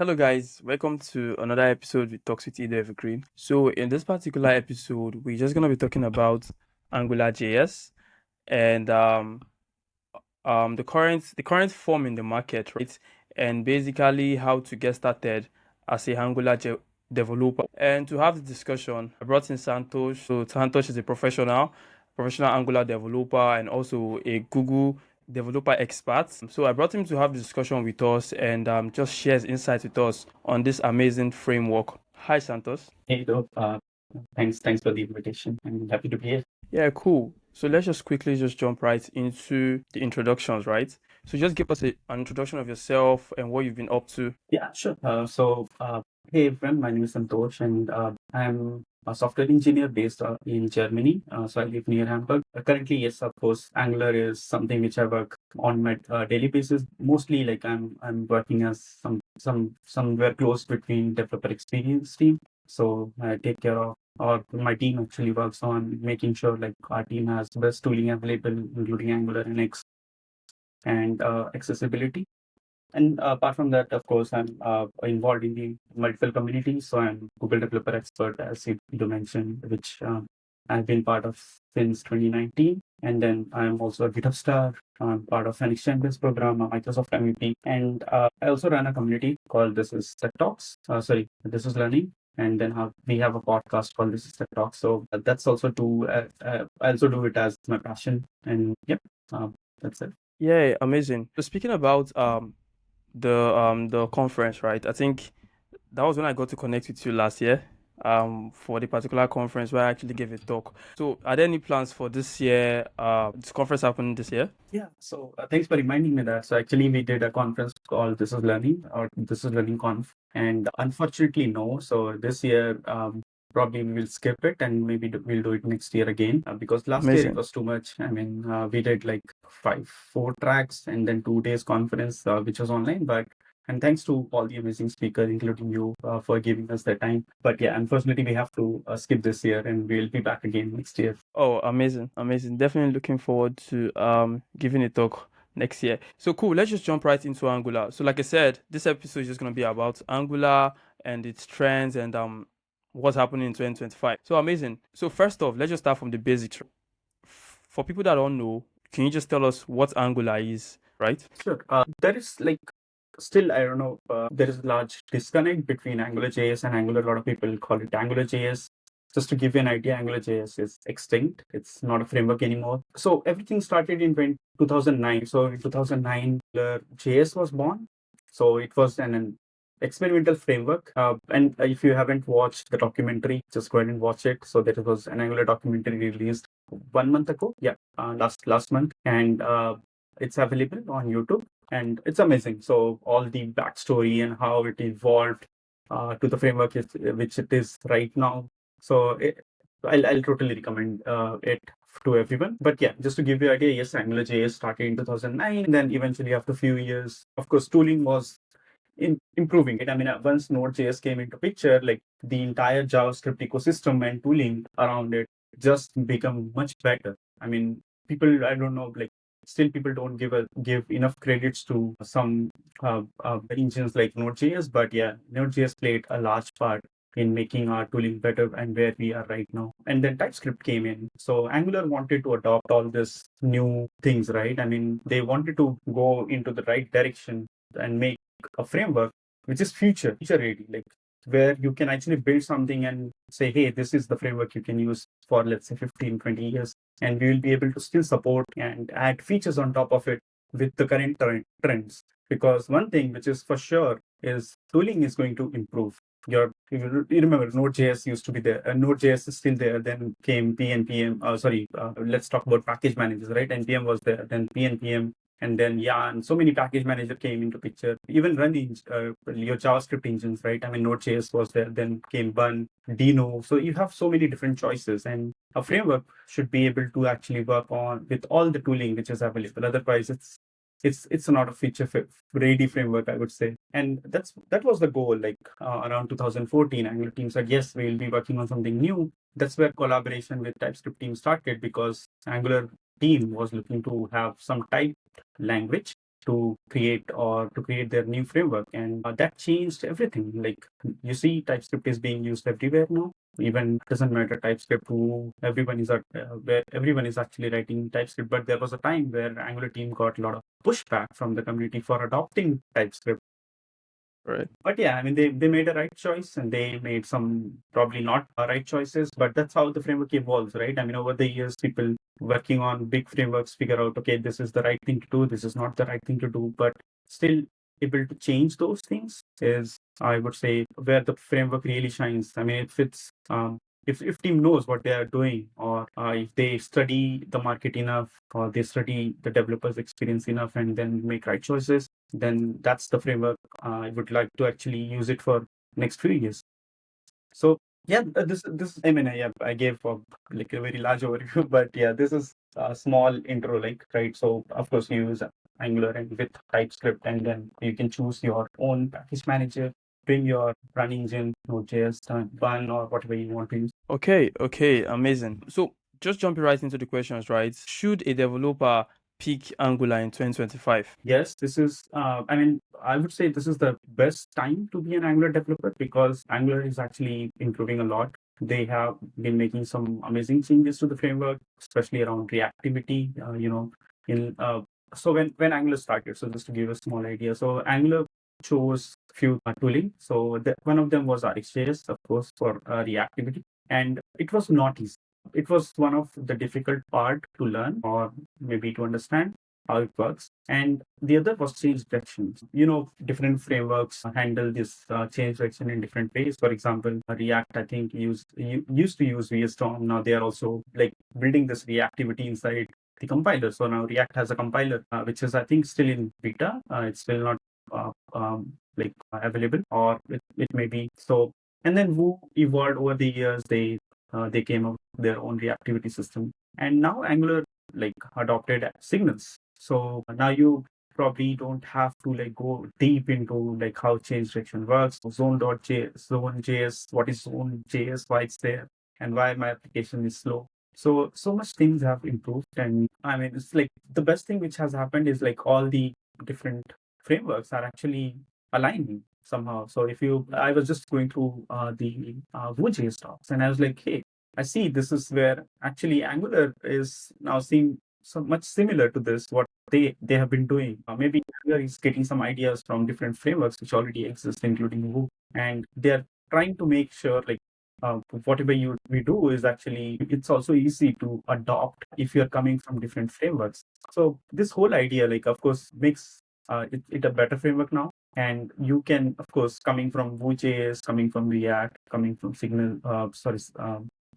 Hello guys, welcome to another episode with Talks with Edo Evergreen. So in this particular episode, we're just gonna be talking about AngularJS and the current form in the market, right? And basically how to get started as a developer. And to have the discussion, I brought in Santosh. So Santosh is a professional Angular developer and also a Google developer expert. So I brought him to have the discussion with us and just share his insights with us on this amazing framework. Hi, Santosh. Hey, Doc. Thanks for the invitation. I'm happy to be here. Yeah, cool. So let's just quickly just jump right into the introductions, right? So just give us an introduction of yourself and what you've been up to. Yeah, sure. Hey, everyone. My name is Santosh, and I'm a software engineer based in Germany. So I live near Hamburg. Currently, yes, of course, Angular is something which I work on my daily basis. Mostly, like I'm working as somewhere close between developer experience team. So I take care of, or my team actually works on making sure like our team has best tooling available, including Angular and X and accessibility. And apart from that, of course, I'm involved in the multiple communities. So I'm Google Developer Expert, as you mentioned, which I've been part of since 2019. And then I'm also a GitHub star. I'm part of an exchange program, a Microsoft MVP. And I also run a community called This is Tech Talks. This is Learning. And then we have a podcast called This is Tech Talks. So that's also I also do it as my passion. And yep, that's it. Yeah, amazing. So speaking about the conference, right? I think that was when I got to connect with you last year. For the particular conference where I actually gave a talk. So are there any plans for this year? This conference happening this year? Yeah, so thanks for reminding me that. So actually, we did a conference called This is Learning or This is Learning Conf, and unfortunately, no. So this year, probably we will skip it and maybe we'll do it next year again because last year it Amazing. was too much. I mean, we did like four tracks and then 2 days conference, which was online, but. And thanks to all the amazing speakers, including you, for giving us the time. But yeah, unfortunately, we have to skip this year and we'll be back again next year. Oh, amazing, amazing. Definitely looking forward to giving a talk next year. So cool, let's just jump right into Angular. So like I said, this episode is just gonna be about Angular and its trends and what's happening in 2025. So amazing. So first off, let's just start from the basics. For people that don't know, can you just tell us what Angular is, right? Sure. There is like still, I don't know, there is a large disconnect between AngularJS and Angular. A lot of people call it AngularJS. Just to give you an idea, AngularJS is extinct. It's not a framework anymore. So everything started in 2009. So in 2009, JS was born. So it was an experimental framework. And if you haven't watched the documentary, just go ahead and watch it. So there was an Angular documentary released 1 month ago. Yeah, last month, and it's available on YouTube, and it's amazing. So all the backstory and how it evolved to the framework which it is right now. So I'll totally recommend it to everyone. But yeah, just to give you an idea, yes, AngularJS started in 2009, and then eventually after a few years, of course, tooling was improving it. I mean, once Node.js came into picture, like the entire JavaScript ecosystem and tooling around it just become much better. I mean, people, I don't know, like still people don't give enough credits to some engines like Node.js, but yeah, Node.js played a large part in making our tooling better and where we are right now. And then TypeScript came in. So Angular wanted to adopt all this new things, right? I mean, they wanted to go into the right direction and make a framework which is future ready, like where you can actually build something and say, hey, this is the framework you can use for, let's say, 15-20 years, and we will be able to still support and add features on top of it with the current trends. Because one thing which is for sure is tooling is going to improve. You remember Node.js used to be there, and Node.js is still there. Then came PNPM. Let's talk about package managers, right? NPM was there, then PNPM, and then Yarn. So many package manager came into picture. Even running your JavaScript engines, right? I mean, Node.js was there, then came Bun, Dino. So you have so many different choices, and a framework should be able to actually work on with all the tooling which is available. Otherwise, it's not a feature ready framework, I would say. And that was the goal. Like around 2014, Angular team said, yes, we'll be working on something new. That's where collaboration with TypeScript team started, because Angular team was looking to have some type language to create their new framework, and that changed everything. Like, you see, TypeScript is being used everywhere now. Even doesn't matter TypeScript who everyone is where everyone is actually writing TypeScript. But there was a time where Angular team got a lot of pushback from the community for adopting TypeScript. Right. But yeah, I mean, they made a right choice, and they made some probably not right choices, but that's how the framework evolves, right? I mean, over the years, people working on big frameworks figure out, okay, this is the right thing to do, this is not the right thing to do, but still able to change those things is, I would say, where the framework really shines. I mean, if team knows what they are doing, or if they study the market enough, or they study the developers experience enough, and then make right choices, then that's the framework I would like to actually use it for next few years. So yeah, this I mean, I gave like a very large overview, but yeah, this is a small intro, like, right? So of course you use Angular and with TypeScript, and then you can choose your own package manager, bring your run engine, Node.js, Bun, or whatever you want to use. Okay, amazing. So just jumping right into the questions, right? Should a developer pick Angular in 2025? Yes, this is, I mean, I would say this is the best time to be an Angular developer, because Angular is actually improving a lot. They have been making some amazing changes to the framework, especially around reactivity. So when Angular started, so just to give a small idea, so Angular chose few tooling. So one of them was RxJS, of course, for reactivity, and it was not easy. It was one of the difficult part to learn, or maybe to understand how it works. And the other was change directions. Different frameworks handle this change direction in different ways. For example, React, I think, used to use VStorm. Now they are also like building this reactivity inside the compiler. So now React has a compiler, which is, I think, still in beta. It's still not available, or it may be. So, and then Vue evolved over the years. They came up with their own reactivity system, and now Angular like adopted signals. So now you probably don't have to like go deep into like how change direction works. Zone.js, what is Zone.js, why it's there, and why my application is slow. So much things have improved, and I mean, it's like the best thing which has happened is like all the different frameworks are actually aligning somehow. So I was just going through the Vue.js talks, and I was like, hey, I see this is where actually Angular is now seeing so much similar to this, what they have been doing. Maybe Angular is getting some ideas from different frameworks which already exist, including Vue, and they're trying to make sure like whatever we do is actually, it's also easy to adopt if you're coming from different frameworks. So this whole idea, like, of course, makes it a better framework now. And you can, of course, coming from Vue.js, coming from React, coming from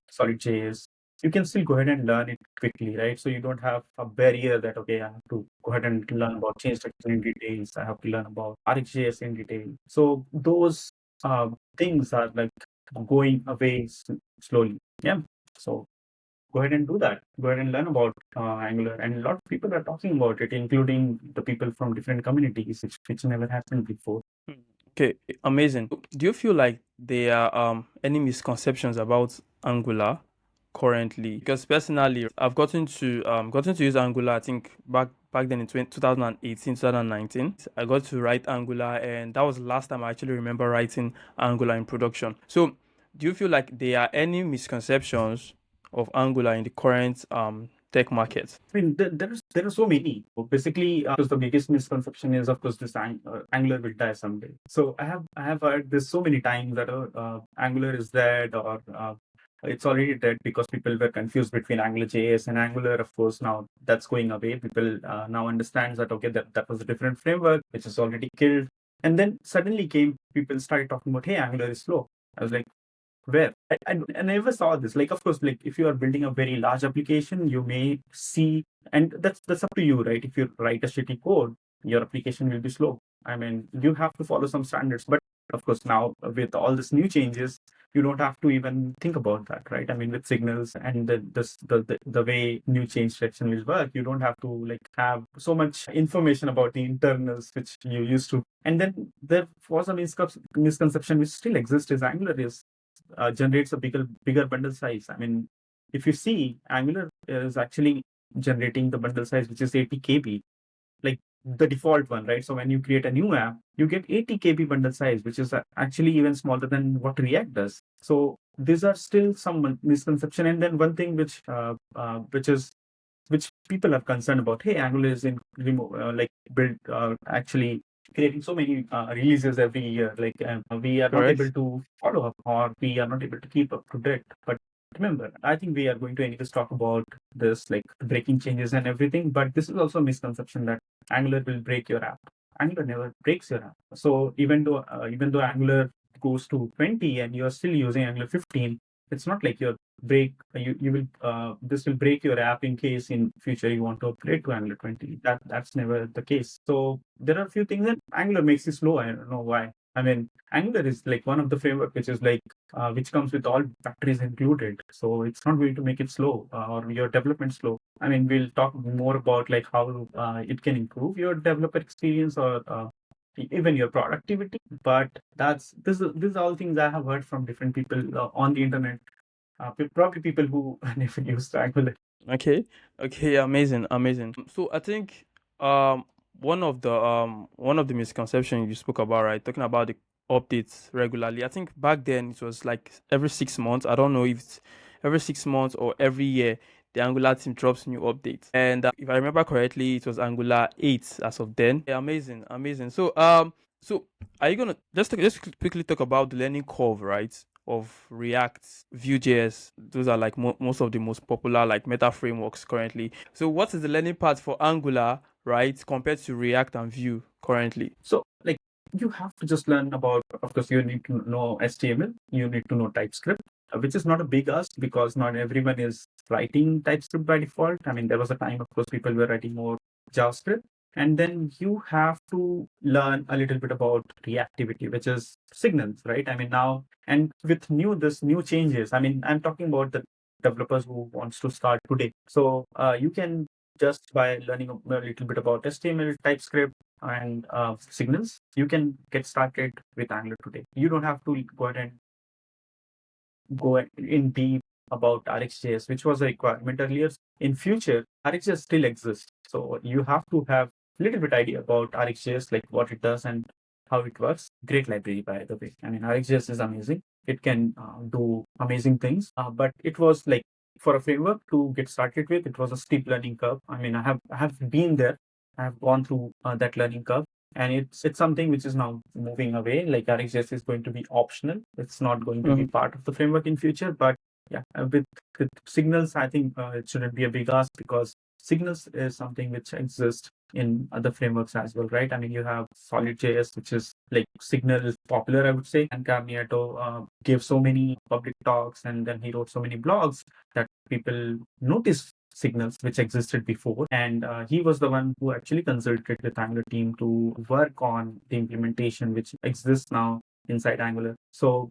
Solid.js, you can still go ahead and learn it quickly, right? So you don't have a barrier that, okay, I have to go ahead and learn about change direction in details. I have to learn about RxJS in detail. So those things are like going away slowly. Yeah. So go ahead and do that. Go ahead and learn about Angular. And a lot of people are talking about it, including the people from different communities, which never happened before. Okay, amazing. Do you feel like there are any misconceptions about Angular currently? Because personally, I've gotten to use Angular, I think back then in 2018, 2019. I got to write Angular, and that was the last time I actually remember writing Angular in production. So do you feel like there are any misconceptions of Angular in the current tech market? I mean, there are so many. So basically, because the biggest misconception is, of course, this Angular will die someday. So I have heard this so many times that Angular is dead, or it's already dead, because people were confused between AngularJS and Angular. Of course, now that's going away. People now understands that, okay, that was a different framework which is already killed. And then suddenly people started talking about, hey, Angular is slow. I was like, where? I never saw this. Like, of course, like if you are building a very large application, you may see, and that's up to you, right? If you write a shitty code, your application will be slow. I mean, you have to follow some standards. But of course, now with all these new changes, you don't have to even think about that, right? I mean, with signals and the way new change direction will work, you don't have to like have so much information about the internals which you used to. And then there was a misconception which still exists, is Angular generates a bigger bundle size. I mean, if you see, Angular is actually generating the bundle size which is 80 KB. Like, the default one, right? So when you create a new app, you get 80 KB bundle size, which is actually even smaller than what React does. So these are still some misconception. And then one thing which people are concerned about. Hey, Angular is in like build actually creating so many releases every year. Like we are not able Correct. to follow up, or we are not able to keep up to date. But remember, I think we are going to anyways talk about this, like breaking changes and everything. But this is also a misconception that Angular will break your app. Angular never breaks your app. So even though Angular goes to 20 and you are still using Angular 15, it's not like you will this will break your app in case in future you want to upgrade to Angular 20. That's never the case. So there are a few things that Angular makes it slow. I don't know why. I mean, Angular is like one of the framework which is like which comes with all factories included. So it's not going to make it slow or your development slow. I mean, we'll talk more about like how it can improve your developer experience or even your productivity. But this is all things I have heard from different people on the internet. Probably people who never used Angular. Okay. Okay. Amazing. Amazing. So I think um one of the misconceptions you spoke about, right? Talking about the updates regularly. I think back then it was like every 6 months. I don't know if it's every 6 months or every year the Angular team drops new updates. And if I remember correctly, it was Angular 8 as of then. Yeah, amazing. Amazing. So are you gonna just quickly talk about the learning curve, right? Of React, Vue.js. Those are like most of the most popular like meta frameworks currently. So what is the learning path for Angular, right, compared to React and Vue currently? So like you have to just learn about, of course, you need to know HTML, you need to know TypeScript, which is not a big ask because not everyone is writing TypeScript by default. I mean, there was a time, of course, people were writing more JavaScript. And then you have to learn a little bit about reactivity, which is signals, right? I mean, now, and with this new changes, I mean, I'm talking about the developers who wants to start today. So you can just by learning a little bit about HTML, TypeScript, and signals, you can get started with Angular today. You don't have to go ahead and go in deep about RxJS, which was a requirement earlier. In future, RxJS still exists. So you have to have a little bit idea about RxJS, like what it does and how it works. Great library, by the way. I mean, RxJS is amazing. It can do amazing things. But it was like for a framework to get started with, it was a steep learning curve. I mean, I have been there. I have gone through that learning curve, and it's something which is now moving away. Like RxJS is going to be optional. It's not going to be Mhm. part of the framework in future. But yeah, with signals, I think it shouldn't be a big ask because signals is something which exists in other frameworks as well, right? I mean, you have SolidJS, which is like Signal is popular, I would say. And Carnieto gave so many public talks, and then he wrote so many blogs that people noticed signals which existed before. And he was the one who actually consulted with Angular team to work on the implementation which exists now inside Angular. So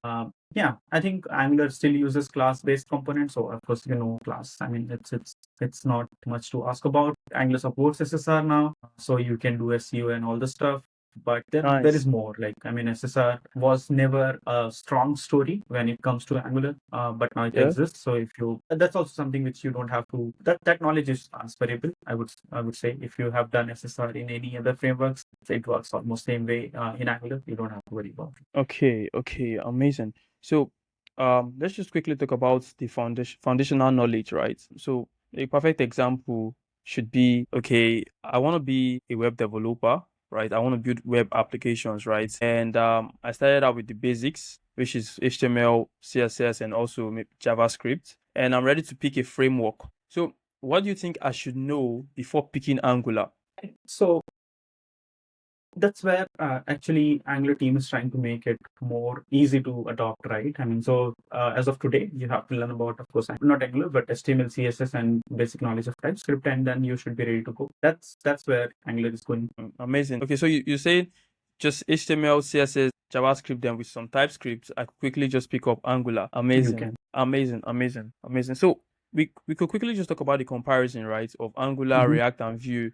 yeah, I think Angular still uses class-based components. So of course, class. I mean, it's not much to ask about. Angular supports SSR now, so you can do SEO and all the stuff. But there is Nice. more. Like, I mean, SSR was never a strong story when it comes to Angular, but now it Yeah. exists. So if you, that's also something which you don't have to. That knowledge is transferable. I would say if you have done SSR in any other frameworks, it works almost same way in Angular. You don't have to worry about it. Okay. Okay. Amazing. So let's just quickly talk about the foundational knowledge, right? So a perfect example should be, okay, I want to be a web developer, right? I want to build web applications, right? And I started out with the basics, which is HTML, CSS, and also JavaScript. And I'm ready to pick a framework. So what do you think I should know before picking Angular? So that's where actually Angular team is trying to make it more easy to adopt, right? I mean, so as of today, you have to learn about, of course, not Angular, but HTML, CSS, and basic knowledge of TypeScript, and then you should be ready to go. That's where Angular is going. Amazing. Okay, so you say just HTML, CSS, JavaScript, then with some TypeScript, I could quickly just pick up Angular. You Amazing. can. Amazing. Amazing. Amazing. So we could quickly just talk about the comparison, right, of Angular, Mhm. React, and Vue.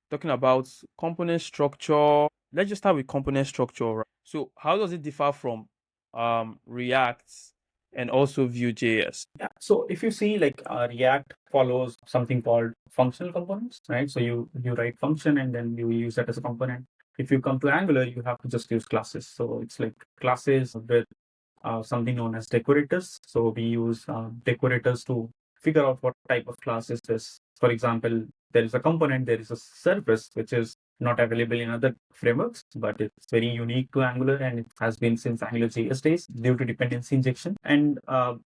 Talking about component structure. Let's just start with component structure. Right? So how does it differ from React and also Vue.js? Yeah. So if you see like React follows something called functional components, right? So you write function and then you use that as a component. If you come to Angular, you have to just use classes. So it's like classes with something known as decorators. So we use decorators to figure out what type of class is this. For example, there is a component, there is a service which is not available in other frameworks, but it's very unique to Angular and it has been since AngularJS days due to dependency injection. And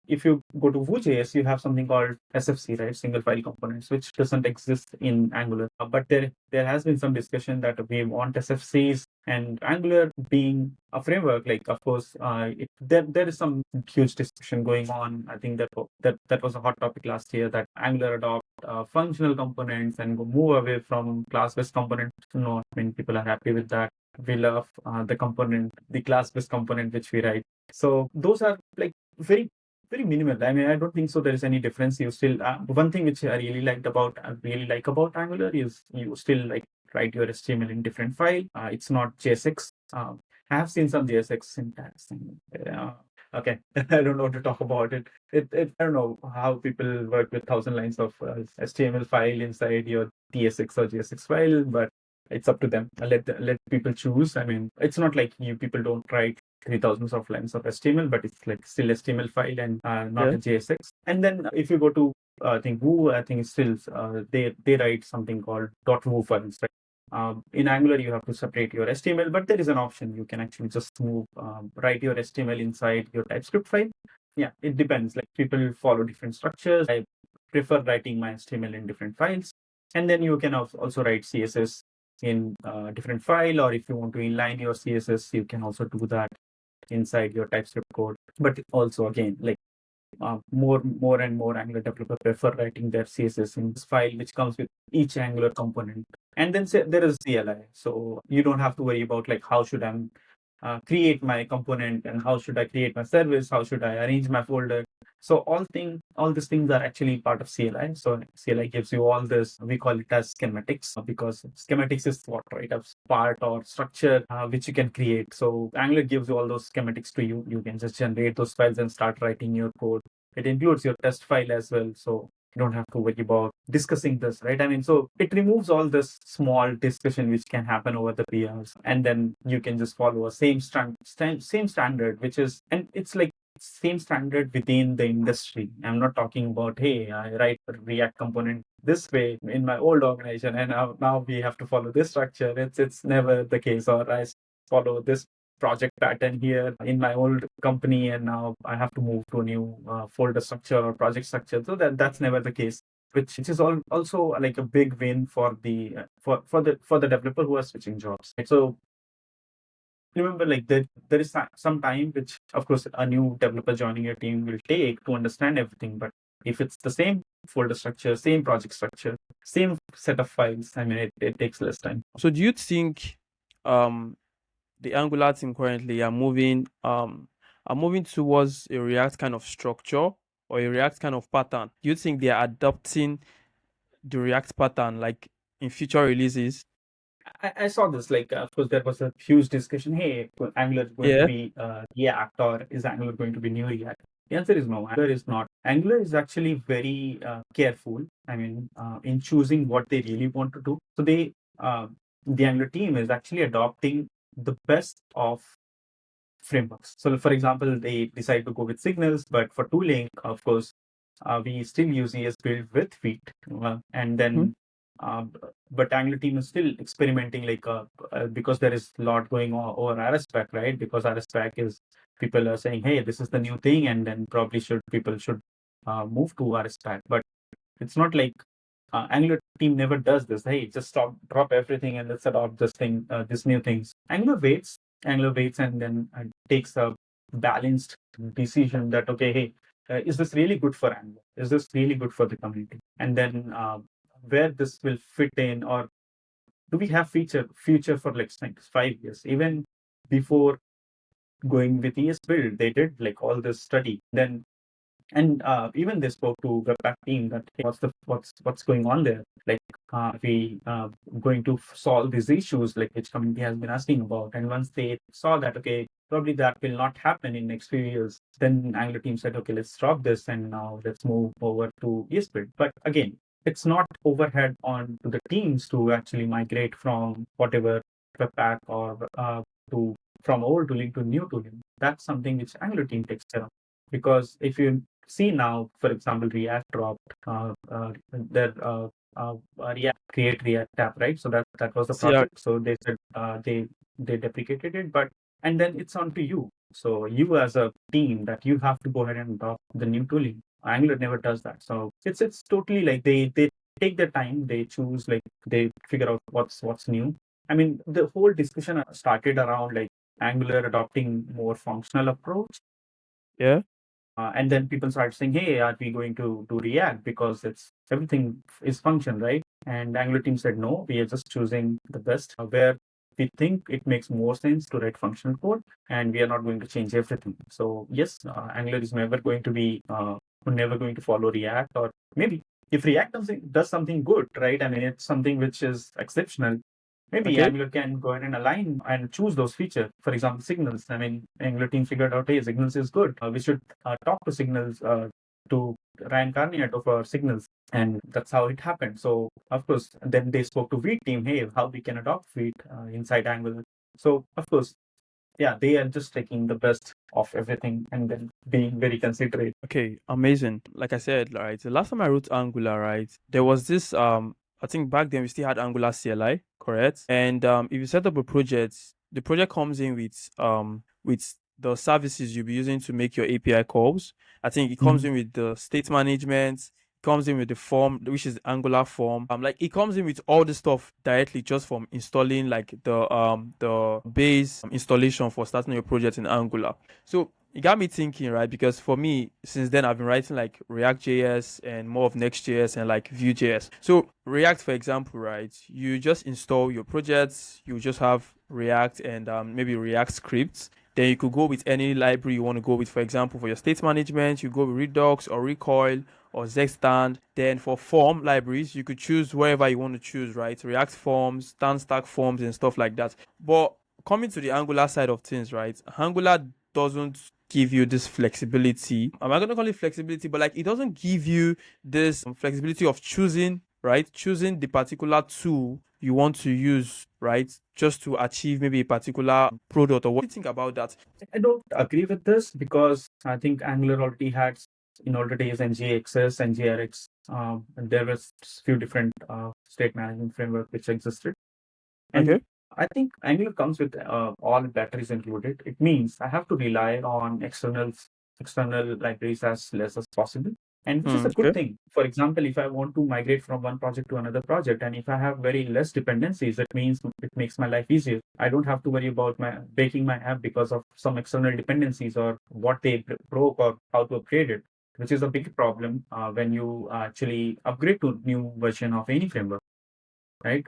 if you go to Vue.js, you have something called SFC, right? Single file components, which doesn't exist in Angular. But there has been some discussion that we want SFCs, and Angular being a framework, like of course, there is some huge discussion going on. I think that was a hot topic last year, that Angular adopt functional components and move away from class-based components. Not many people are happy with that. We love the class-based component which we write. So those are like very very minimal. I mean, I don't think so there is any difference. You still one thing which I really like about Angular is you still like write your HTML in different file. It's not JSX. I have seen some JSX syntax. Okay, I don't know what to talk about it. I don't know how people work with 1,000 lines of HTML file inside your TSX or JSX file, but it's up to them. Let people choose. I mean, it's not like you people don't write 3,000 of lines of HTML, but it's like still HTML file and not a JSX. And then if you go to I think Vue, I think it's still they write something called .Vue files, right? In Angular, you have to separate your HTML, but there is an option. You can actually just write your HTML inside your TypeScript file. Yeah, it depends. Like people follow different structures. I prefer writing my HTML in different files. And then you can also write CSS in a different file, or if you want to inline your CSS, you can also do that inside your TypeScript code. But also, again, like more and more Angular developers prefer writing their CSS in this file, which comes with each Angular component. And then there is CLI, so you don't have to worry about like how should I create my component and how should I create my service, how should I arrange my folder. So all these things are actually part of CLI. So CLI gives you all this. We call it as schematics because schematics is what, right? A part or structure which you can create. So Angular gives you all those schematics to you. You can just generate those files and start writing your code. It includes your test file as well. So you don't have to worry about discussing this, right? I mean, so it removes all this small discussion which can happen over the PRs, and then you can just follow a same standard, which is, and it's like same standard within the industry. I'm not talking about, hey, I write a React component this way in my old organization, and now we have to follow this structure. It's never the case, or I follow this project pattern here in my old company, and now I have to move to a new folder structure or project structure. So that's never the case, which is also like a big win for the for the developer who are switching jobs. Right? So remember, like there is some time which, of course, a new developer joining your team will take to understand everything. But if it's the same folder structure, same project structure, same set of files, I mean, it takes less time. So do you think the Angular team currently are moving towards a React kind of structure or a React kind of pattern? Do you think they are adopting the React pattern like in future releases? I saw this. Like, of course, there was a huge discussion. Hey, Angular is going to Yeah. be React, or is Angular going to be new React? The answer is no. Angular is not. Angular is actually very careful. I mean, in choosing what they really want to do. So the Angular team is actually adopting the best of frameworks. So, for example, they decide to go with Signals, but for tooling, of course, we still use ES build with Vite, and then. But Angular team is still experimenting, like because there is a lot going on over RSpec, right? Because RSpec is, people are saying, hey, this is the new thing, and then probably people should move to RSpec. But it's not like Angular team never does this. Hey, just drop everything and let's adopt this thing, this new things. Angular waits, and then takes a balanced decision that, okay, hey, is this really good for Angular? Is this really good for the community? And then where this will fit in, or do we have future for like next 5 years? Even before going with ES build, they did like all this study. Then and even they spoke to Webpack team that, hey, what's going on there? Like, we going to solve these issues, like which community has been asking about. And once they saw that, okay, probably that will not happen in next few years. Then Angular team said, okay, let's drop this and now let's move over to ESPid. But again, it's not overhead on to the teams to actually migrate from whatever Webpack or to from old tooling to new tooling. That's something which Angular team takes care of. Because if you see now, for example, React dropped their React create React app, right? So that was the CR. project. So they said they deprecated it, but and then it's on to you. So you as a team that you have to go ahead and adopt the new tooling. Angular never does that. So it's totally like they take their time, they choose, like they figure out what's new. I mean, the whole discussion started around like Angular adopting more functional approach. Yeah. And then people start saying, hey, are we going to do React? Because it's everything is function, right? And Angular team said, no, we are just choosing the best where we think it makes more sense to write functional code, and we are not going to change everything. So yes, Angular is never going to be, never going to follow React, or maybe if React does something good, right? I mean, it's something which is exceptional. Maybe Okay. Angular can go ahead and align and choose those features. For example, signals. I mean, Angular team figured out, hey, signals is good. We should talk to signals, to reincarnate of our signals. And that's how it happened. So, of course, then they spoke to Vue team, hey, how we can adopt Vue inside Angular. So, of course, yeah, they are just taking the best of everything and then being very considerate. Okay, amazing. Like I said, right, the last time I wrote Angular, right, there was this I think back then we still had Angular CLI, correct? And if you set up a project, the project comes in with the services you'll be using to make your API calls. I think it comes Mhm. in with the state management, comes in with the form, which is the Angular form. Like it comes in with all the stuff directly just from installing like the base installation for starting your project in Angular. So it got me thinking, right? Because for me, since then, I've been writing like React.js and more of Next.js and like Vue.js. So React, for example, right? You just install your projects. You just have React and maybe React scripts. Then you could go with any library you want to go with. For example, for your state management, you go with Redux or Recoil or Zexstand. Then for form libraries, you could choose wherever you want to choose, right? React forms, Stack forms, and stuff like that. But coming to the Angular side of things, right? Angular doesn't give you this flexibility. Am I going to call it flexibility? But like it doesn't give you this flexibility of choosing, right? Choosing the particular tool you want to use, right? Just to achieve maybe a particular product. Or what do you think about that? I don't agree with this because I think Angular already had in older days NGXS, NGRX. And there was few different state management framework which existed. And Okay. I think Angular comes with all batteries included. It means I have to rely on external libraries as less as possible, and which is a good Okay. thing. For example, if I want to migrate from one project to another project, and if I have very less dependencies, it means it makes my life easier. I don't have to worry about breaking my app because of some external dependencies or what they broke or how to upgrade it, which is a big problem when you actually upgrade to new version of any framework, right?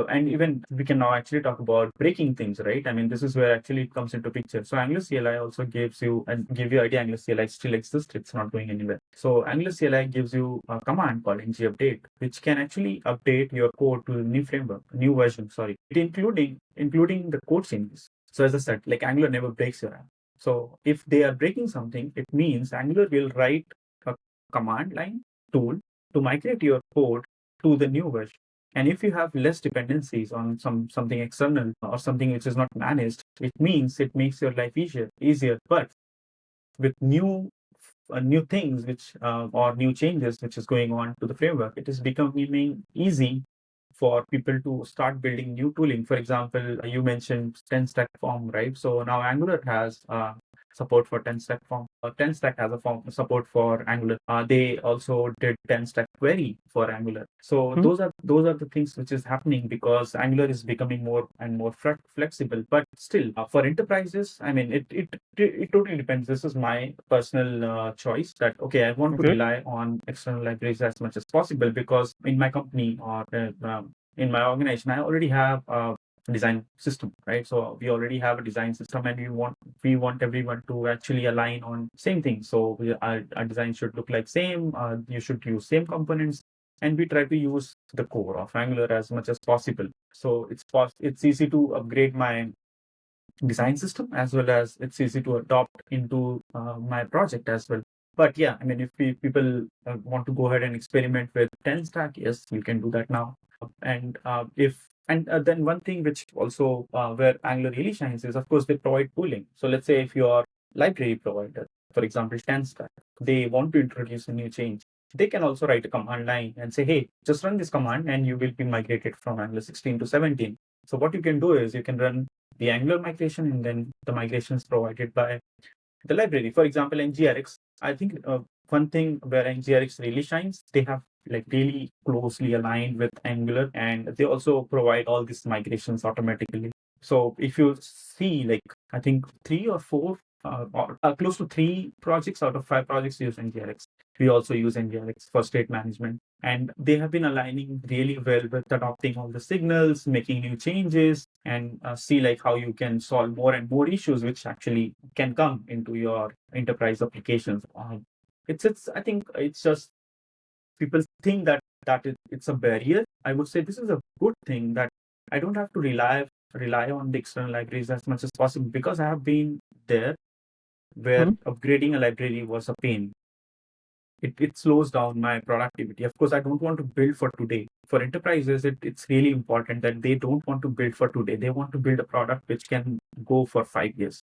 And even we can now actually talk about breaking things, right? I mean, this is where actually it comes into picture. So Angular CLI also gives you and give you idea Angular CLI still exists. It's not going anywhere. So Angular CLI gives you a command called ngupdate, which can actually update your code to new framework, new version. Sorry, it including the code changes. So as I said, like Angular never breaks your app. So if they are breaking something, it means Angular will write a command line tool to migrate your code to the new version. And if you have less dependencies on something external or something which is not managed, it means it makes your life easier. But with new things which or new changes which is going on to the framework, it is becoming easy for people to start building new tooling. For example, you mentioned 10 stack form, right? So now Angular has support for 10 stack form. 10 stack has a form support for Angular. They also did 10 stack query for Angular. So Hmm. those are the things which is happening because Angular is becoming more and more flexible. But still, for enterprises, I mean, it totally depends. This is my personal choice that okay, I want to Okay. rely on external libraries as much as possible because in my company or in my organization, I already have a design system, right? So we already have a design system, and we want everyone to actually align on same thing. So our design should look like same. You should use same components, and we try to use the core of Angular as much as possible. So it's easy to upgrade my design system, as well as it's easy to adopt into my project as well. But yeah, I mean, if people want to go ahead and experiment with 10 stack, yes, you can do that now. And then one thing which also where Angular really shines is, of course, they provide tooling. So let's say if your library provider, for example, 10 stack, they want to introduce a new change, they can also write a command line and say, hey, just run this command and you will be migrated from Angular 16 to 17. So what you can do is you can run the Angular migration, and then the migration is provided by the library. For example, NGRX, I think one thing where NGRX really shines, they have like really closely aligned with Angular, and they also provide all these migrations automatically. So if you see, like, I think 3 or 4 or close to 3 projects out of 5 projects use NGRX. We also use NGRX for state management, and they have been aligning really well with adopting all the signals, making new changes, and see like how you can solve more and more issues which actually can come into your enterprise applications. It's I think it's just people think that it's a barrier. I would say this is a good thing that I don't have to rely on the external libraries as much as possible, because I have been there where upgrading a library was a pain. It slows down my productivity. Of course, I don't want to build for today. For enterprises, it's really important that they don't want to build for today. They want to build a product which can go for 5 years.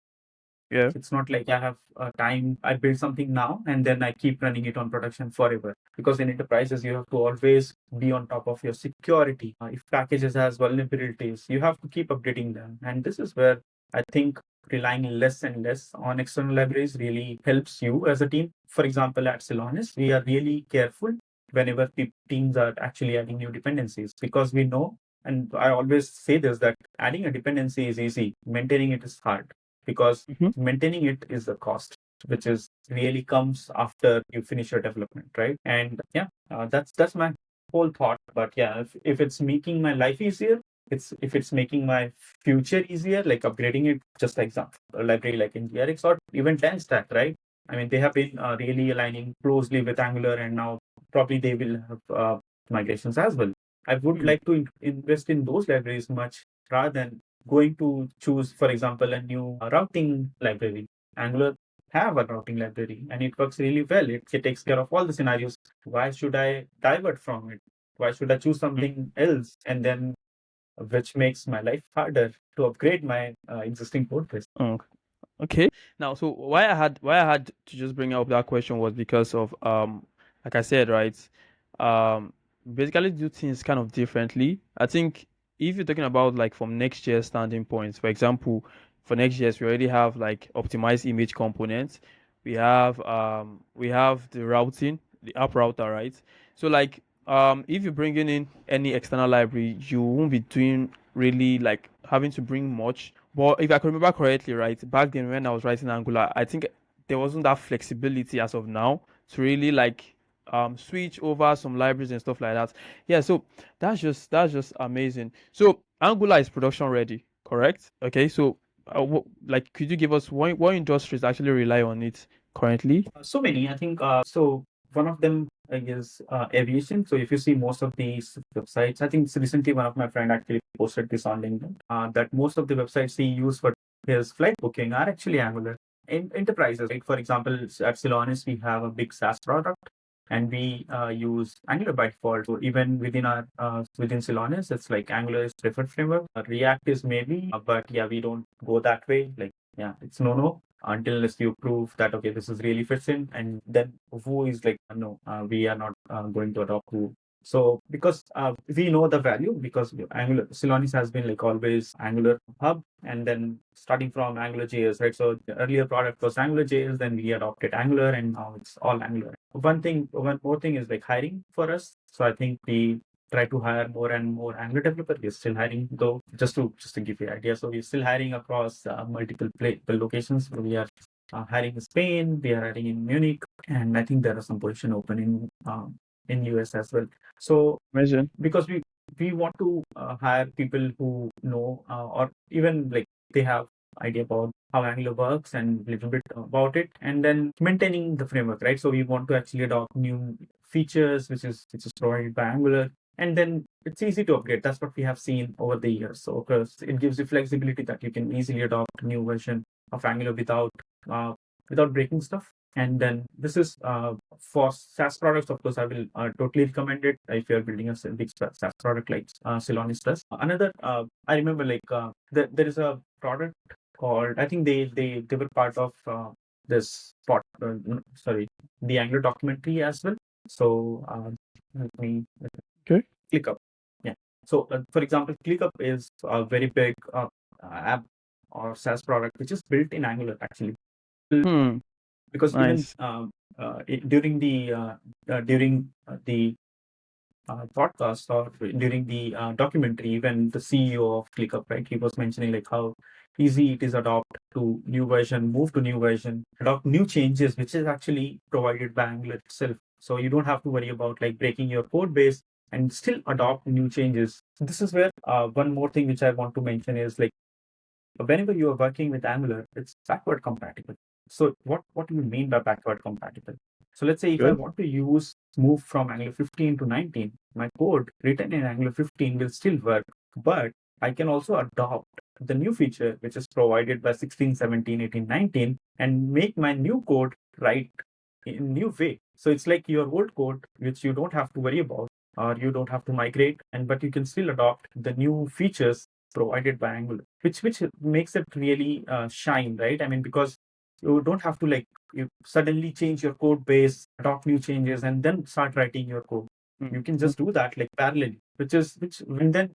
Yeah. It's not like I have time, I build something now and then I keep running it on production forever. Because in enterprises, you have to always be on top of your security. If packages has vulnerabilities, you have to keep updating them. And this is where I think relying less and less on external libraries really helps you as a team. For example, at Celonis, we are really careful whenever teams are actually adding new dependencies, because we know, and I always say this, that adding a dependency is easy, maintaining it is hard, because maintaining it is the cost, which is really comes after you finish your development, right? And yeah, that's my whole thought. But yeah, if it's making my life easier, if it's making my future easier, like upgrading it, just like example, a library like NGRX or even 10 stack, right? I mean, they have been really aligning closely with Angular, and now probably they will have migrations as well. I would like to invest in those libraries much rather than going to choose, for example, a new routing library. Angular have a routing library and it works really well. It takes care of all the scenarios. Why should I divert from it? Why should I choose something else, and then which makes my life harder to upgrade my existing code base? Okay. Now, so why I had to just bring up that question was because of like I said, right? Um Basically do things kind of differently. I think if you're talking about like from Next.js standing points, for example, for Next.js we already have like optimized image components. We have the routing, the app router, right? So like if you're bringing in any external library, you won't be doing really like having to bring much. But if I can remember correctly, right, back then when I was writing Angular, I think there wasn't that flexibility as of now to really like switch over some libraries and stuff like that. Yeah, so that's just amazing. So Angular is production ready, correct? Okay, so like could you give us what industries actually rely on it currently? So many, I think. So one of them is aviation. So if you see most of these websites, I think recently one of my friend actually posted this on LinkedIn, that most of the websites he used for his flight booking are actually Angular. In enterprises, right? For example, at Celonis, we have a big SaaS product, and we use Angular by default. So even within our within Celonis, it's like Angular is preferred framework. React is maybe, but yeah, we don't go that way. Like, yeah, it's no until unless you prove that okay, this is really fits in, and then Vue is like no, we are not going to adopt Vue. So because we know the value, because Angular Celonis has been like always Angular hub, and then starting from AngularJS, right? So the earlier product was AngularJS, then we adopted Angular, and now it's all Angular. One more thing is like hiring for us. So I think we try to hire more and more Angular developer. We're still hiring though, just to give you an idea. So we're still hiring across multiple locations. We are hiring in Spain, we are hiring in Munich, and I think there are some position open in US as well. So Amazing. because we want to hire people who know or even like they have idea about how Angular works and a little bit about it, and then maintaining the framework, right? So we want to actually adopt new features which is provided by Angular, and then it's easy to upgrade. That's what we have seen over the years. So of course, it gives you flexibility that you can easily adopt a new version of Angular without breaking stuff. And then this is for SaaS products. Of course, I will totally recommend it if you're building a big SaaS product like Celonis does. Another, I remember there is a product called, I think they were part of this the Angular documentary as well. So let me Okay. ClickUp. Yeah. So for example, ClickUp is a very big app or SaaS product which is built in Angular actually. Because even Nice. during the podcast or during the documentary, even the CEO of ClickUp, right, he was mentioning like how easy it is adopt to new version, move to new version, adopt new changes, which is actually provided by Angular itself. So you don't have to worry about like breaking your code base and still adopt new changes. This is where one more thing which I want to mention is like whenever you are working with Angular, it's backward compatible. So what do you mean by backward compatible? So let's say if I Good. want to move from Angular 15 to 19, my code written in Angular 15 will still work, but I can also adopt the new feature which is provided by 16, 17, 18, 19 and make my new code write in new way. So it's like your old code, which you don't have to worry about or you don't have to migrate, but you can still adopt the new features provided by Angular, which makes it really shine, right? I mean, because you don't have to like you suddenly change your code base, adopt new changes, and then start writing your code. You can just do that like parallelly, and then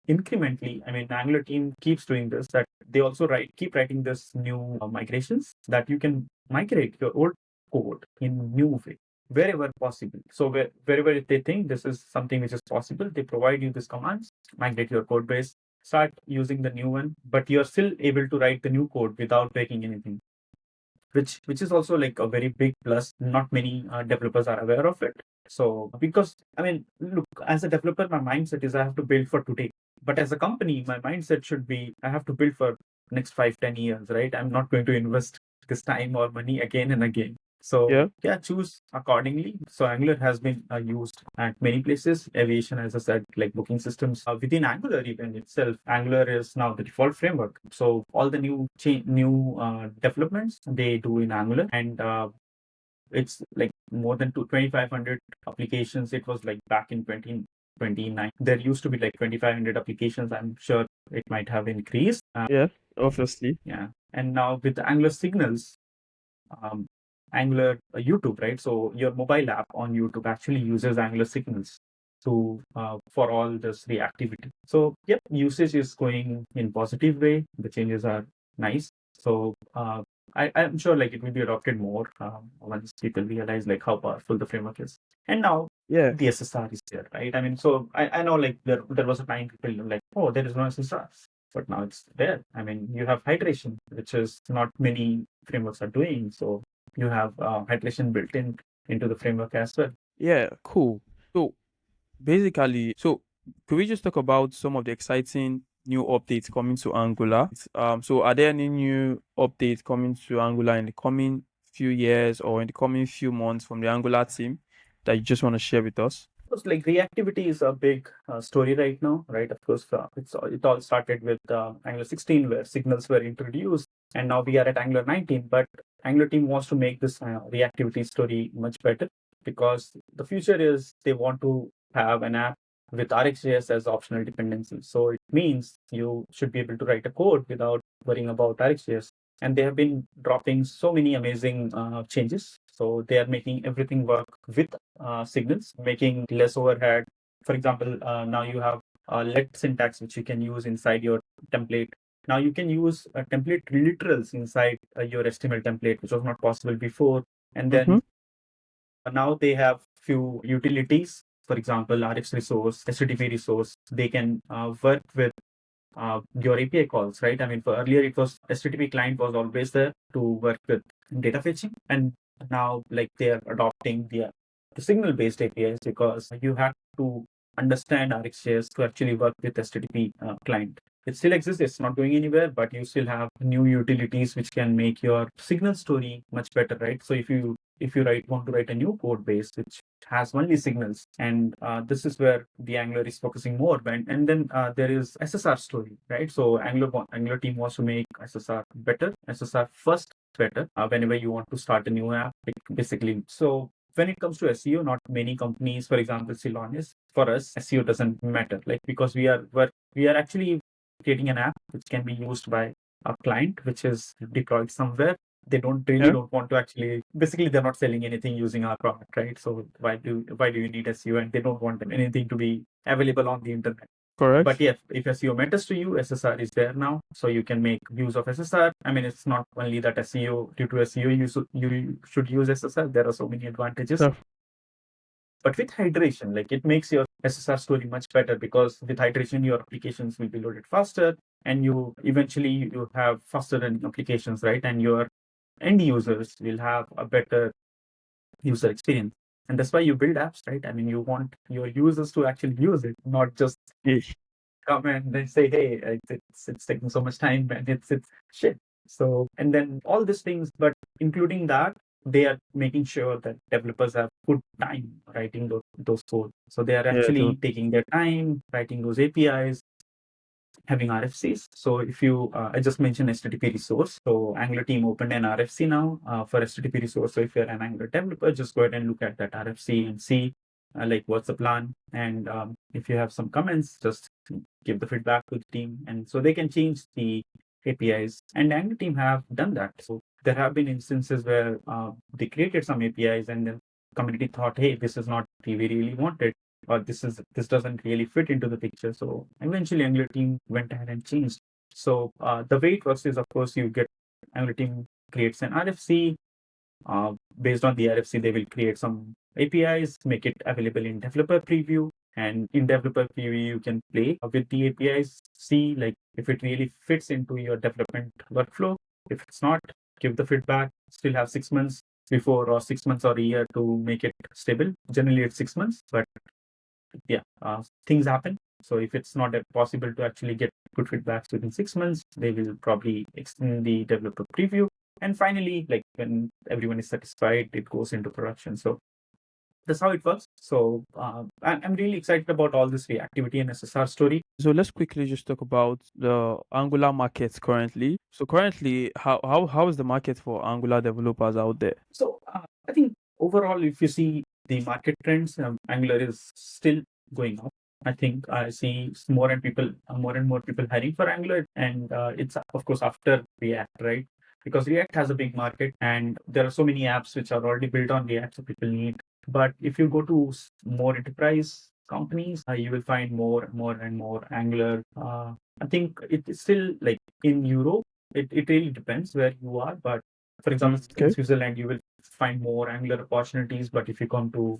incrementally. I mean, Angular team keeps doing this. That they also keep writing this new migrations that you can migrate your old code in new way wherever possible. So wherever they think this is something which is possible, they provide you these commands, migrate your code base, start using the new one, but you're still able to write the new code without breaking anything, which is also like a very big plus. Not many developers are aware of it. So because I mean, look, as a developer, my mindset is I have to build for today. But as a company, my mindset should be I have to build for next 5, 10 years, right? I'm not going to invest this time or money again and again. So Yeah. yeah, choose accordingly. So Angular has been used at many places. Aviation, as I said, like booking systems. Within Angular even itself, Angular is now the default framework. So all the new developments they do in Angular, and it's like more than 2,500 applications. It was like back in 2029. There used to be like 2,500 applications. I'm sure it might have increased. Yeah. Obviously. Yeah. And now with the Angular Signals, um, Angular YouTube, right? So your mobile app on YouTube actually uses Angular Signals to for all this reactivity. So yep, usage is going in positive way. The changes are nice. So I'm sure like it will be adopted more once people realize like how powerful the framework is. And now Yeah. the SSR is there, right? I mean, so I know like there was a time people were like, oh, there is no SSR. But now it's there. I mean, you have hydration, which is not many frameworks are doing. So you have hydration built into the framework as well. Yeah. Cool. So basically, could we just talk about some of the exciting new updates coming to Angular? So are there any new updates coming to Angular in the coming few years or in the coming few months from the Angular team that you just want to share with us? Of course, like reactivity is a big story right now, right? Of course, it all started with Angular 16, where signals were introduced, and now we are at Angular 19. But Angular team wants to make this reactivity story much better because the future is they want to have an app with RxJS as optional dependency. So it means you should be able to write a code without worrying about RxJS. And they have been dropping so many amazing changes. So they are making everything work with signals, making less overhead. For example, now you have let syntax, which you can use inside your template. Now you can use template literals inside your HTML template, which was not possible before. And Mm-hmm. then now they have few utilities. For example, Rx resource, HTTP resource. They can work with your API calls, right? I mean, for earlier it was HTTP client was always there to work with data fetching, and now like they are adopting the signal based APIs because you have to understand RxJS to actually work with HTTP client. It still exists; it's not going anywhere, but you still have new utilities which can make your signal story much better, right? So if you if you want to write a new code base which has only signals, and this is where the Angular is focusing more. And then there is SSR story, right? So Angular team wants to make SSR better, SSR first better whenever you want to start a new app, basically. So when it comes to SEO, not many companies, for example, Ceylon is, for us, SEO doesn't matter, like, because we are actually creating an app which can be used by a client, which is deployed somewhere. They don't want to actually, basically, they're not selling anything using our product, right? So why do you need SEO? And they don't want anything to be available on the internet. Correct. But yeah, if SEO matters to you, SSR is there now, so you can make use of SSR. I mean, it's not only that SEO, due to SEO, you should use SSR. There are so many advantages. But with hydration, like, it makes your SSR story much better, because with hydration, your applications will be loaded faster, and you have faster running applications, right? And your end users will have a better user experience. And that's why you build apps, right? I mean, you want your users to actually use it, not just come and then say, hey, it's taking so much time and it's shit. So, and then all these things, but including that, they are making sure that developers have good time writing those code. So they are actually taking their time writing those APIs, having RFCs. So if you, I just mentioned HTTP resource. So Angular team opened an RFC now for HTTP resource. So if you're an Angular developer, just go ahead and look at that RFC and see like what's the plan. And if you have some comments, just give the feedback to the team, and so they can change the APIs. And Angular team have done that. So there have been instances where they created some APIs, and then community thought, hey, this is not what we really wanted, or this doesn't really fit into the picture. So eventually Angular team went ahead and changed. So the way it works is, of course, Angular team creates an RFC. Based on the RFC, they will create some APIs, make it available in developer preview. And in developer preview, you can play with the APIs, see like if it really fits into your development workflow. If it's not, give the feedback. Still have 6 months before, or 6 months or a year to make it stable. Generally, it's 6 months, but yeah, things happen. So if it's not possible to actually get good feedbacks within 6 months, they will probably extend the developer preview. And finally, like, when everyone is satisfied, it goes into production. So that's how it works. So I'm really excited about all this reactivity and SSR story. So let's quickly just talk about the Angular market currently. So currently, how is the market for Angular developers out there? So I think overall, if you see the market trends, Angular is still going up. I think I see more and more people hiring for Angular, and it's of course after React, right? Because React has a big market, and there are so many apps which are already built on React, so people need. But if you go to more enterprise companies, you will find more and more Angular. I think it's still, like, in Europe. It really depends where you are, but for example, in Switzerland, you will find more Angular opportunities. But if you come to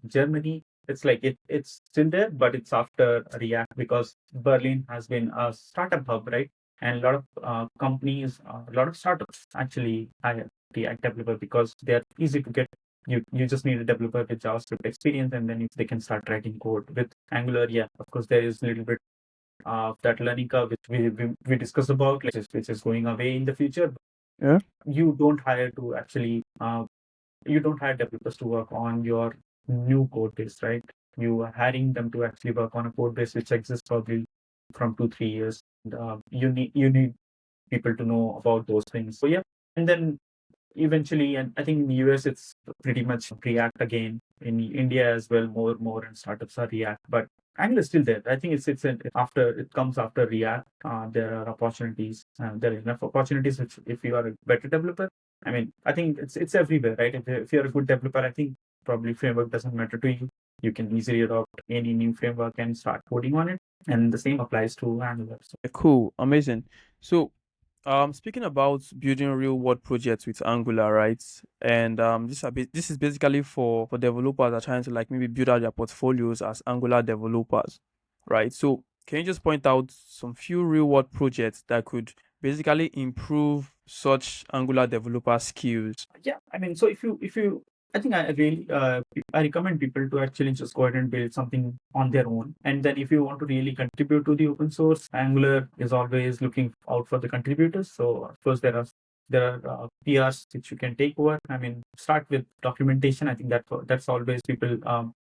Germany, it's like it's still there, but it's after React, because Berlin has been a startup hub, right? And a lot of companies, a lot of startups actually hire React developer because they're easy to get. You just need a developer with JavaScript experience, and then they can start writing code with Angular. Yeah, of course, there is a little bit of that learning curve which we discussed about, like, which is going away in the future. Yeah. You don't hire developers to work on your new code base, right? You are hiring them to actually work on a code base which exists probably from 2-3 years. And, you need people to know about those things. So yeah, and then eventually, and I think in the US it's pretty much React again. In India as well, more and startups are React, but Angular is still there. I think it comes after React. There are opportunities. There are enough opportunities which, if you are a better developer, I mean, I think it's everywhere, right? If you're a good developer, I think probably framework doesn't matter to you. You can easily adopt any new framework and start coding on it. And the same applies to Angular. So, Cool, amazing. So speaking about building real world projects with Angular, right? And this is basically for developers that are trying to, like, maybe build out their portfolios as Angular developers, right? So can you just point out some few real world projects that could basically improve such Angular developer skills? yeah, I mean, so if you I think I really I recommend people to actually just go ahead and build something on their own. And then if you want to really contribute to the open source, Angular is always looking out for the contributors. So of course there are There are PRs which you can take over. I mean, start with documentation. I think that's always people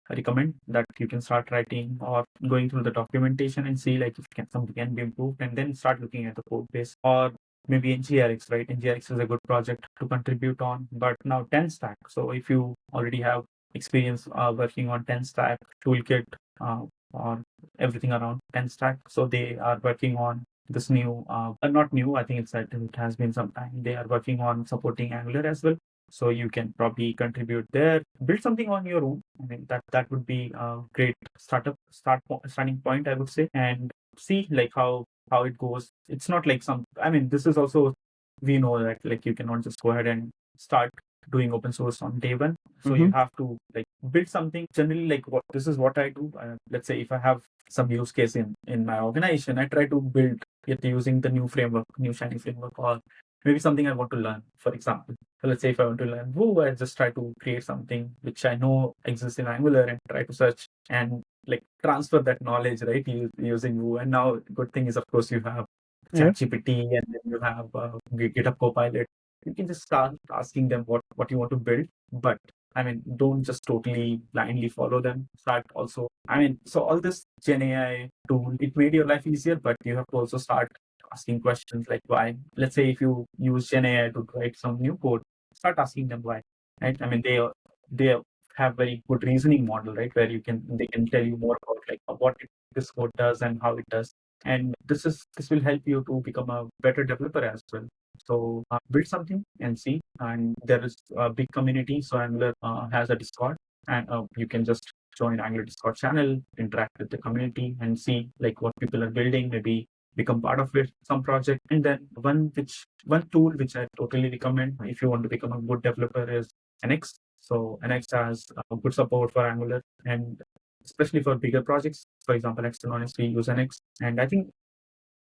recommend that you can start writing or going through the documentation and see like if something can be improved, and then start looking at the code base. Or maybe NGRX, right? NGRX is a good project to contribute on. But now 10 stack. So if you already have experience working on 10 stack toolkit or everything around 10 stack, so they are working on this new, not new, I think it has been some time. They are working on supporting Angular as well. So you can probably contribute there, build something on your own. I mean, that would be a great starting point, I would say, and see like how it goes. It's not like I mean, this is also, we know that like you cannot just go ahead and start doing open source on day one. So you have to like build something. Generally, like this is what I do. Let's say if I have some use case in my organization, I try to build it using the new framework, new shiny framework, or maybe something I want to learn. For example, so let's say if I want to learn Vue, I just try to create something which I know exists in Angular and try to search and like transfer that knowledge, right? Using Vue. And now, good thing is, of course, you have ChatGPT, and then you have GitHub Copilot. You can just start asking them what you want to build. But I mean, don't just totally blindly follow them. Start also. I mean, so all this Gen AI tool, it made your life easier, but you have to also start asking questions like why. Let's say if you use Gen AI to write some new code, start asking them why. Right? I mean, they have very good reasoning model, right? Where they can tell you more about like what this code does and how it does. And this will help you to become a better developer as well. So build something and see. And there is a big community. So Angular has a Discord, and you can just join Angular Discord channel, interact with the community, and see like what people are building. Maybe become part of it, some project. And then one tool which I totally recommend if you want to become a good developer is NX. So NX has good support for Angular, and especially for bigger projects. For example, external honestly use NX. And I think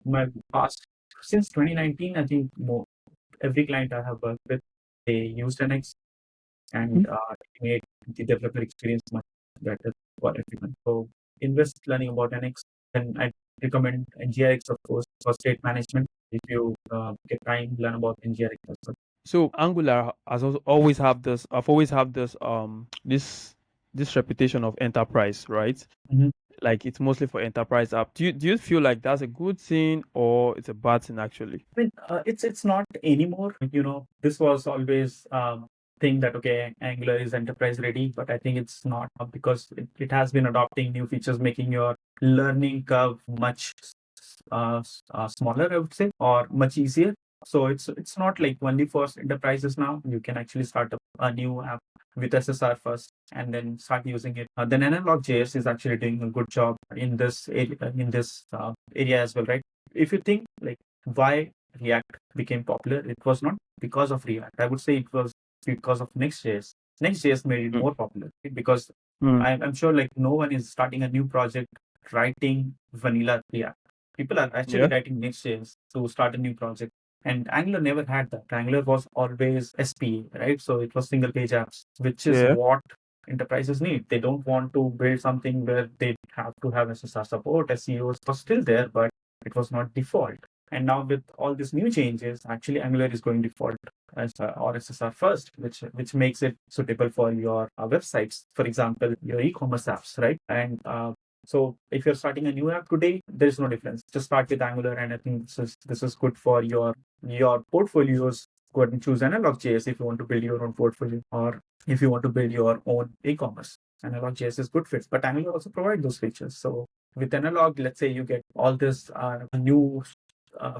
my past since 2019, I think every client I have worked with, they used NX, and it made the developer experience much better for everyone. So invest learning about NX, and I recommend NGRX, of course, for state management. If you get time, learn about NGRX as well. So Angular has also always have this. I've always had this this reputation of enterprise, right? Mhm. Like it's mostly for enterprise app. Do you feel like that's a good thing or it's a bad thing actually? I mean, it's not anymore. You know, this was always thing that okay, Angular is enterprise ready, but I think it's not because it has been adopting new features, making your learning curve much smaller, I would say, or much easier. So it's not like only for enterprises now. You can actually start a new app with SSR first and then start using it. Then AnalogJS is actually doing a good job in this area as well, right? If you think like why React became popular, it was not because of React. I would say it was because of Next.js. Next.js made it Mm. more popular because Mm. I'm sure like no one is starting a new project writing vanilla React. People are actually Yeah. writing Next.js to start a new project. And Angular never had that. Angular was always SPA, right? So it was single page apps, which is Yeah. what enterprises need. They don't want to build something where they have to have SSR support. SEOs was still there, but it was not default. And now with all these new changes, actually Angular is going default as or SSR first, which makes it suitable for your websites. For example, your e-commerce apps, right? And so if you're starting a new app today, there is no difference. Just start with Angular, and I think this is good for your portfolios. Go ahead and choose AnalogJS if you want to build your own portfolio, or if you want to build your own e-commerce. AnalogJS is good fit, but Angular also provides those features. So with Analog, let's say you get all this new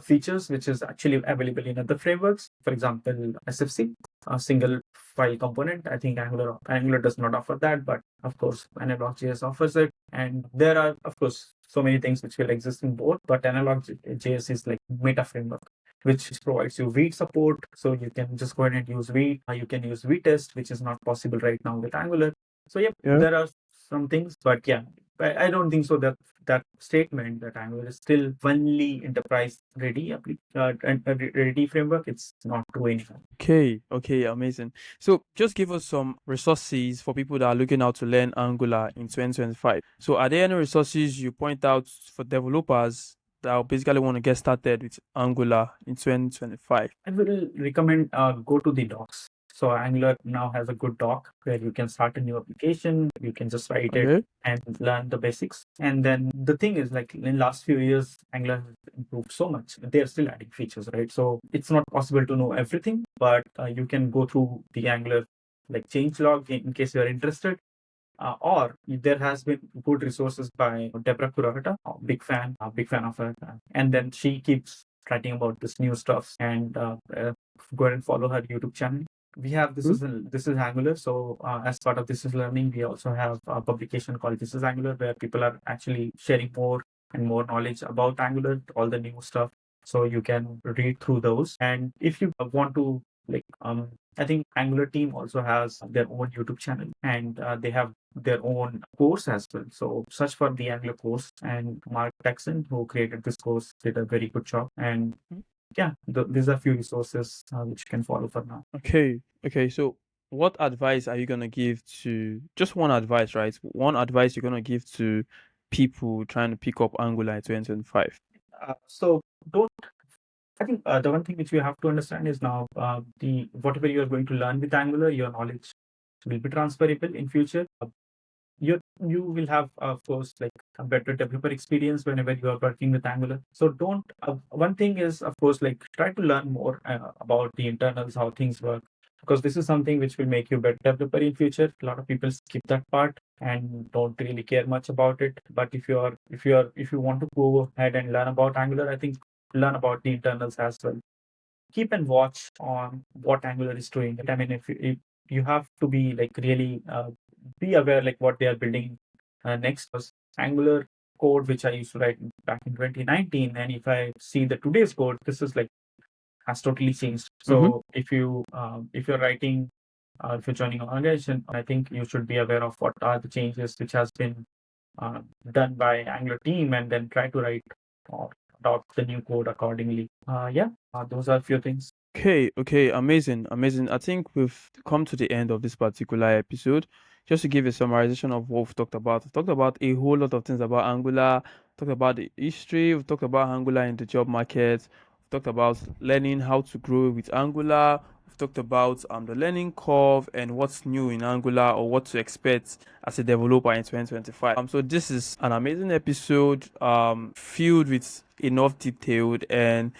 features which is actually available in other frameworks. For example, SFC, a single file component. I think Angular does not offer that, but of course, AnalogJS offers it. And there are, of course, so many things which will exist in both, but AnalogJS is like meta framework, which provides you read support. So you can just go ahead and use read. You can use vtest, which is not possible right now with Angular. So yeah, Yeah. there are some things, but yeah, I don't think so that statement that Angular is still only enterprise ready ready framework, it's not true anymore. Okay. Okay. Amazing. So just give us some resources for people that are looking out to learn Angular in 2025. So are there any resources you point out for developers that basically want to get started with Angular in 2025? I will recommend go to the docs. So Angular now has a good doc where you can start a new application. You can just write it Okay. and learn the basics. And then the thing is, like in the last few years, Angular has improved so much. They're still adding features, right? So it's not possible to know everything, but you can go through the Angular like change log in case you're interested. Or there has been good resources by Deborah Kurata, big fan of her, and then she keeps writing about this new stuff. And go ahead and follow her YouTube channel. We have this is Angular. So as part of this is learning, we also have a publication called This is Angular, where people are actually sharing more and more knowledge about Angular, all the new stuff. So you can read through those. And if you want to like I think Angular team also has their own YouTube channel, and they have their own course as well. So search for the Angular course, and Mark Texan, who created this course, did a very good job. And yeah, these are a few resources which you can follow for now. Okay. So what advice are you gonna give to, just one advice, right? One advice you're gonna give to people trying to pick up Angular in 2025. So don't. I think the one thing which you have to understand is now the whatever you are going to learn with Angular, your knowledge will be transferable in future. You will have, of course, like a better developer experience whenever you are working with Angular. So don't. One thing is, of course, like try to learn more about the internals, how things work, because this is something which will make you a better developer in future. A lot of people skip that part and don't really care much about it. But if you want to go ahead and learn about Angular, I think learn about the internals as well. Keep and watch on what Angular is doing. I mean, if you have to be like really be aware like what they are building next. Was Angular code which I used to write back in 2019, and if I see the today's code, this is like has totally changed. So if you're writing, if you're joining an organization, I think you should be aware of what are the changes which has been done by Angular team, and then try to write or adopt the new code accordingly. Those are a few things. Okay, amazing. I think we've come to the end of this particular episode. Just to give a summarization of what we've talked about. We've talked about a whole lot of things about Angular, talked about the history, we've talked about Angular in the job market, we've talked about learning how to grow with Angular, we've talked about the learning curve and what's new in Angular or what to expect as a developer in 2025. So this is an amazing episode filled with enough detailed and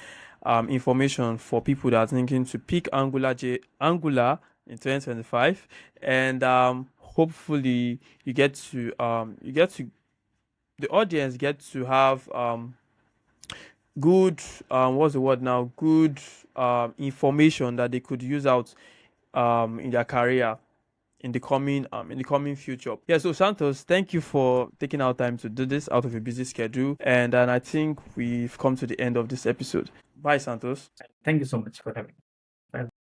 information for people that are thinking to pick Angular in 2025, and hopefully you get to the audience get to have good what's the word now, good information that they could use out in their career in the coming future. Yeah, so Santos, thank you for taking our time to do this out of a busy schedule. And I think we've come to the end of this episode. Bye, Santos. Thank you so much for having me.